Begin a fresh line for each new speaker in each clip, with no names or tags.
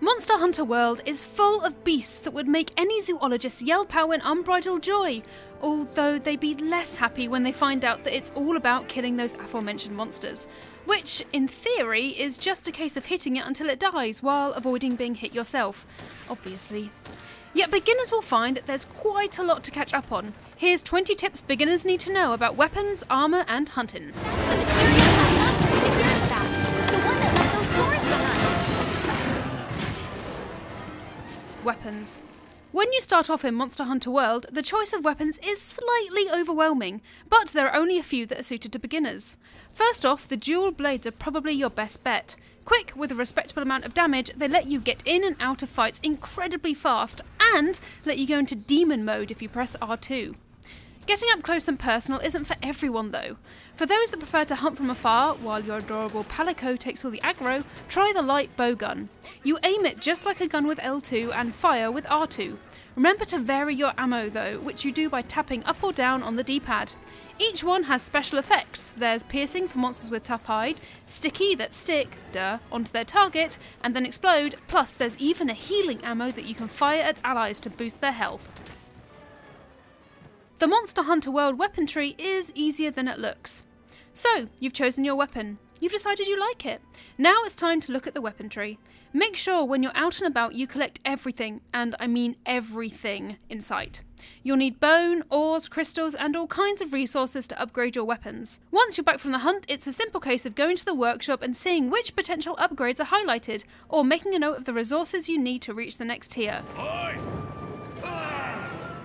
Monster Hunter World is full of beasts that would make any zoologist yelp out in unbridled joy, although they'd be less happy when they find out that it's all about killing those aforementioned monsters, which, in theory, is just a case of hitting it until it dies while avoiding being hit yourself, obviously. Yet beginners will find that there's quite a lot to catch up on. Here's 20 tips beginners need to know about weapons, armour and hunting.
That's the mysterious monster you heard about. The one that left those thorns behind.
Weapons. When you start off in Monster Hunter World, the choice of weapons is slightly overwhelming, but there are only a few that are suited to beginners. First off, the dual blades are probably your best bet. Quick, with a respectable amount of damage, they let you get in and out of fights incredibly fast, and let you go into demon mode if you press R2. Getting up close and personal isn't for everyone though. For those that prefer to hunt from afar, while your adorable Palico takes all the aggro, try the light bow gun. You aim it just like a gun with L2 and fire with R2. Remember to vary your ammo though, which you do by tapping up or down on the D-pad. Each one has special effects. There's piercing for monsters with tough hide, sticky that stick, onto their target and then explode, plus there's even a healing ammo that you can fire at allies to boost their health. The Monster Hunter World weapon tree is easier than it looks. So, you've chosen your weapon. You've decided you like it. Now it's time to look at the weapon tree. Make sure when you're out and about you collect everything, and I mean everything, in sight. You'll need bone, ores, crystals and all kinds of resources to upgrade your weapons. Once you're back from the hunt, it's a simple case of going to the workshop and seeing which potential upgrades are highlighted, or making a note of the resources you need to reach the next tier.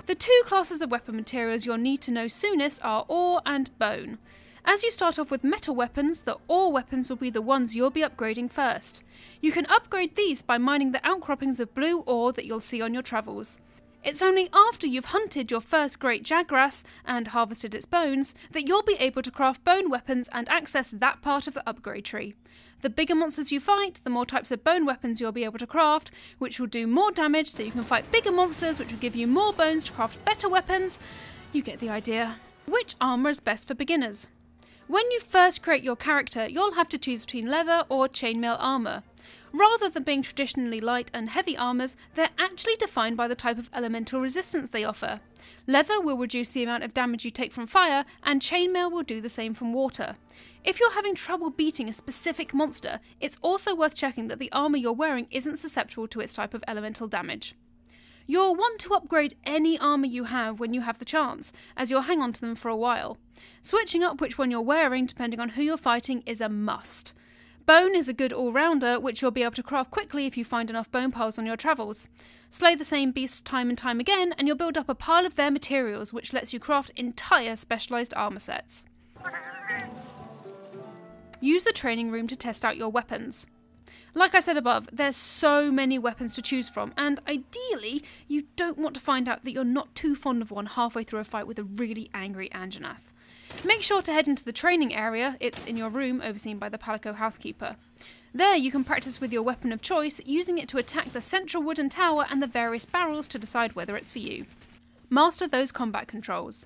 The two classes of weapon materials you'll need to know soonest are ore and bone. As you start off with metal weapons, the ore weapons will be the ones you'll be upgrading first. You can upgrade these by mining the outcroppings of blue ore that you'll see on your travels. It's only after you've hunted your first great jagras and harvested its bones that you'll be able to craft bone weapons and access that part of the upgrade tree. The bigger monsters you fight, the more types of bone weapons you'll be able to craft, which will do more damage so you can fight bigger monsters, which will give you more bones to craft better weapons. You get the idea. Which armour is best for beginners? When you first create your character, you'll have to choose between leather or chainmail armour. Rather than being traditionally light and heavy armours, they're actually defined by the type of elemental resistance they offer. Leather will reduce the amount of damage you take from fire, and chainmail will do the same from water. If you're having trouble beating a specific monster, it's also worth checking that the armour you're wearing isn't susceptible to its type of elemental damage. You'll want to upgrade any armour you have when you have the chance, as you'll hang on to them for a while. Switching up which one you're wearing depending on who you're fighting is a must. Bone is a good all-rounder, which you'll be able to craft quickly if you find enough bone piles on your travels. Slay the same beasts time and time again, and you'll build up a pile of their materials, which lets you craft entire specialised armour sets. Use the training room to test out your weapons. Like I said above, there's so many weapons to choose from, and ideally, you don't want to find out that you're not too fond of one halfway through a fight with a really angry Anjanath. Make sure to head into the training area. It's in your room, overseen by the Palico housekeeper. There you can practice with your weapon of choice, using it to attack the central wooden tower and the various barrels to decide whether it's for you. Master those combat controls.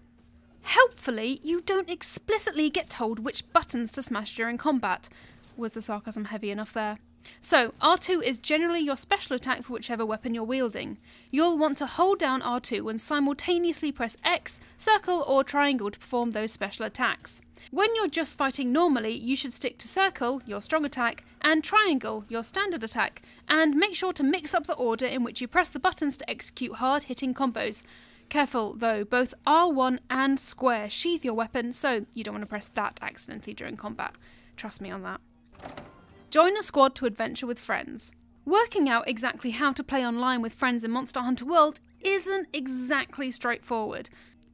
Helpfully, you don't explicitly get told which buttons to smash during combat. Was the sarcasm heavy enough there? So, R2 is generally your special attack for whichever weapon you're wielding. You'll want to hold down R2 and simultaneously press X, circle or triangle to perform those special attacks. When you're just fighting normally, you should stick to circle, your strong attack, and triangle, your standard attack, and make sure to mix up the order in which you press the buttons to execute hard-hitting combos. Careful though, both R1 and square sheath your weapon, so you don't want to press that accidentally during combat. Trust me on that. Join a squad to adventure with friends. Working out exactly how to play online with friends in Monster Hunter World isn't exactly straightforward,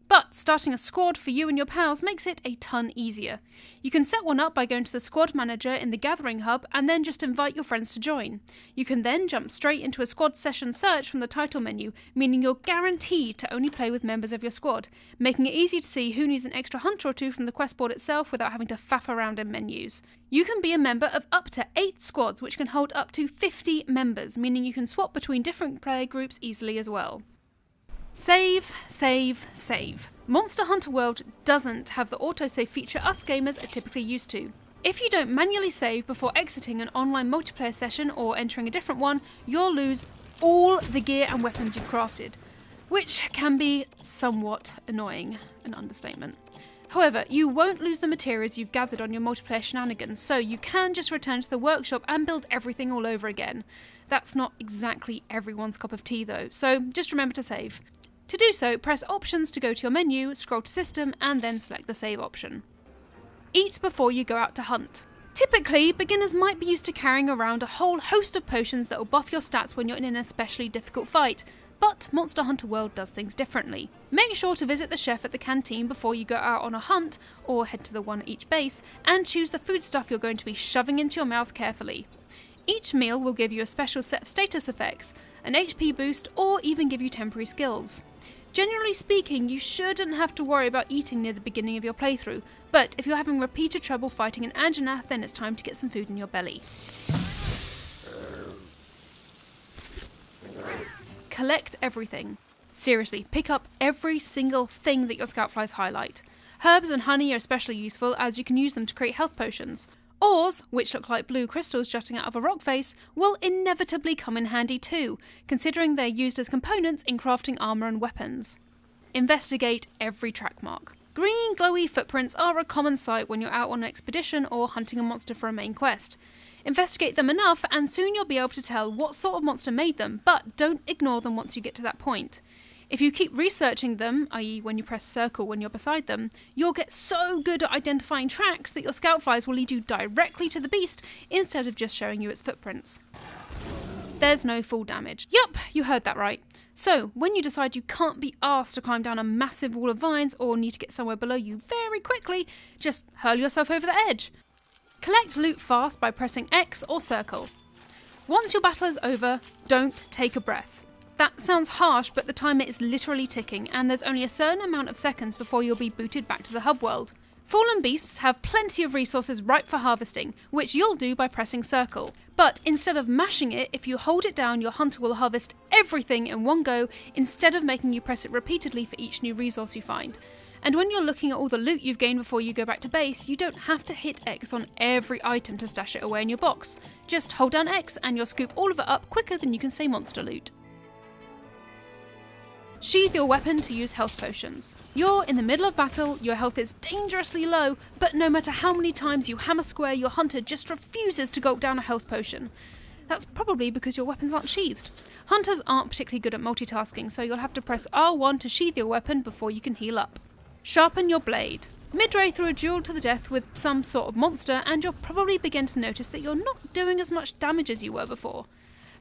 but starting a squad for you and your pals makes it a ton easier. You can set one up by going to the squad manager in the gathering hub and then just invite your friends to join. You can then jump straight into a squad session search from the title menu, meaning you're guaranteed to only play with members of your squad, making it easy to see who needs an extra hunter or two from the quest board itself without having to faff around in menus. You can be a member of up to 8 squads, which can hold up to 50 members, meaning you can swap between different player groups easily as well. Save, save, save. Monster Hunter World doesn't have the autosave feature us gamers are typically used to. If you don't manually save before exiting an online multiplayer session or entering a different one, you'll lose all the gear and weapons you've crafted, which can be somewhat annoying, an understatement. However, you won't lose the materials you've gathered on your multiplayer shenanigans, so you can just return to the workshop and build everything all over again. That's not exactly everyone's cup of tea though, so just remember to save. To do so, press Options to go to your menu, scroll to System, and then select the Save option. Eat before you go out to hunt. Typically, beginners might be used to carrying around a whole host of potions that will buff your stats when you're in an especially difficult fight, but Monster Hunter World does things differently. Make sure to visit the chef at the canteen before you go out on a hunt, or head to the one at each base, and choose the foodstuff you're going to be shoving into your mouth carefully. Each meal will give you a special set of status effects, an HP boost, or even give you temporary skills. Generally speaking, you shouldn't have to worry about eating near the beginning of your playthrough, but if you're having repeated trouble fighting an Anjanath, then it's time to get some food in your belly. Collect everything. Seriously, pick up every single thing that your scoutflies highlight. Herbs and honey are especially useful as you can use them to create health potions. Ores, which look like blue crystals jutting out of a rock face, will inevitably come in handy too, considering they're used as components in crafting armour and weapons. Investigate every track mark. Green glowy footprints are a common sight when you're out on an expedition or hunting a monster for a main quest. Investigate them enough and soon you'll be able to tell what sort of monster made them, but don't ignore them once you get to that point. If you keep researching them, i.e. when you press circle when you're beside them, you'll get so good at identifying tracks that your scoutflies will lead you directly to the beast instead of just showing you its footprints. There's no fall damage. Yup, you heard that right. So, when you decide you can't be asked to climb down a massive wall of vines or need to get somewhere below you very quickly, just hurl yourself over the edge. Collect loot fast by pressing X or circle. Once your battle is over, don't take a breath. That sounds harsh, but the timer is literally ticking, and there's only a certain amount of seconds before you'll be booted back to the hub world. Fallen beasts have plenty of resources ripe for harvesting, which you'll do by pressing circle. But instead of mashing it, if you hold it down, your hunter will harvest everything in one go, instead of making you press it repeatedly for each new resource you find. And when you're looking at all the loot you've gained before you go back to base, you don't have to hit X on every item to stash it away in your box. Just hold down X and you'll scoop all of it up quicker than you can say monster loot. Sheathe your weapon to use health potions. You're in the middle of battle, your health is dangerously low, but no matter how many times you hammer square, your hunter just refuses to gulp down a health potion. That's probably because your weapons aren't sheathed. Hunters aren't particularly good at multitasking, so you'll have to press R1 to sheathe your weapon before you can heal up. Sharpen your blade. Midway through a duel to the death with some sort of monster, and you'll probably begin to notice that you're not doing as much damage as you were before.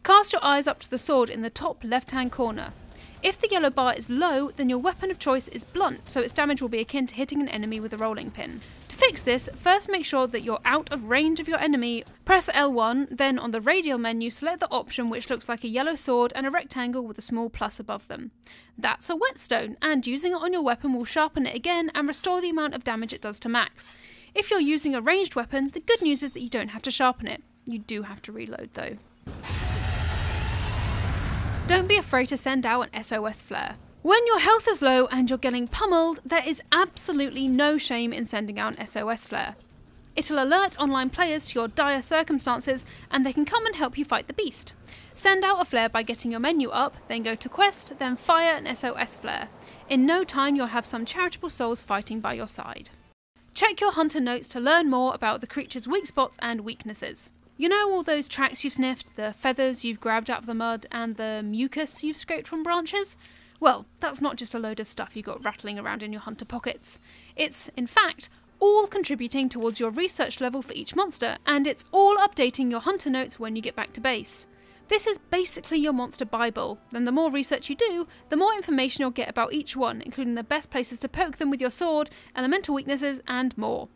Cast your eyes up to the sword in the top left-hand corner. If the yellow bar is low, then your weapon of choice is blunt, so its damage will be akin to hitting an enemy with a rolling pin. To fix this, first make sure that you're out of range of your enemy, press L1, then on the radial menu select the option which looks like a yellow sword and a rectangle with a small plus above them. That's a whetstone, and using it on your weapon will sharpen it again and restore the amount of damage it does to max. If you're using a ranged weapon, the good news is that you don't have to sharpen it. You do have to reload though. Don't be afraid to send out an SOS flare. When your health is low and you're getting pummeled, there is absolutely no shame in sending out an SOS flare. It'll alert online players to your dire circumstances and they can come and help you fight the beast. Send out a flare by getting your menu up, then go to quest, then fire an SOS flare. In no time you'll have some charitable souls fighting by your side. Check your hunter notes to learn more about the creature's weak spots and weaknesses. You know all those tracks you've sniffed, the feathers you've grabbed out of the mud, and the mucus you've scraped from branches? Well, that's not just a load of stuff you got rattling around in your hunter pockets. It's, in fact, all contributing towards your research level for each monster, and it's all updating your hunter notes when you get back to base. This is basically your monster bible, and the more research you do, the more information you'll get about each one, including the best places to poke them with your sword, elemental weaknesses, and more.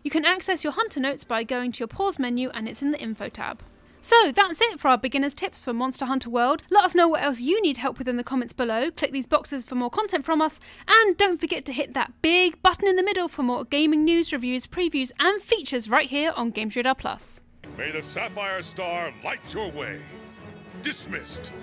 You can access your hunter notes by going to your pause menu and it's in the info tab. So that's it for our beginners tips for Monster Hunter World. Let us know what else you need help with in the comments below, click these boxes for more content from us, and don't forget to hit that big button in the middle for more gaming news, reviews, previews, and features right here on GamesRadar+.
May the Sapphire Star light your way. Dismissed.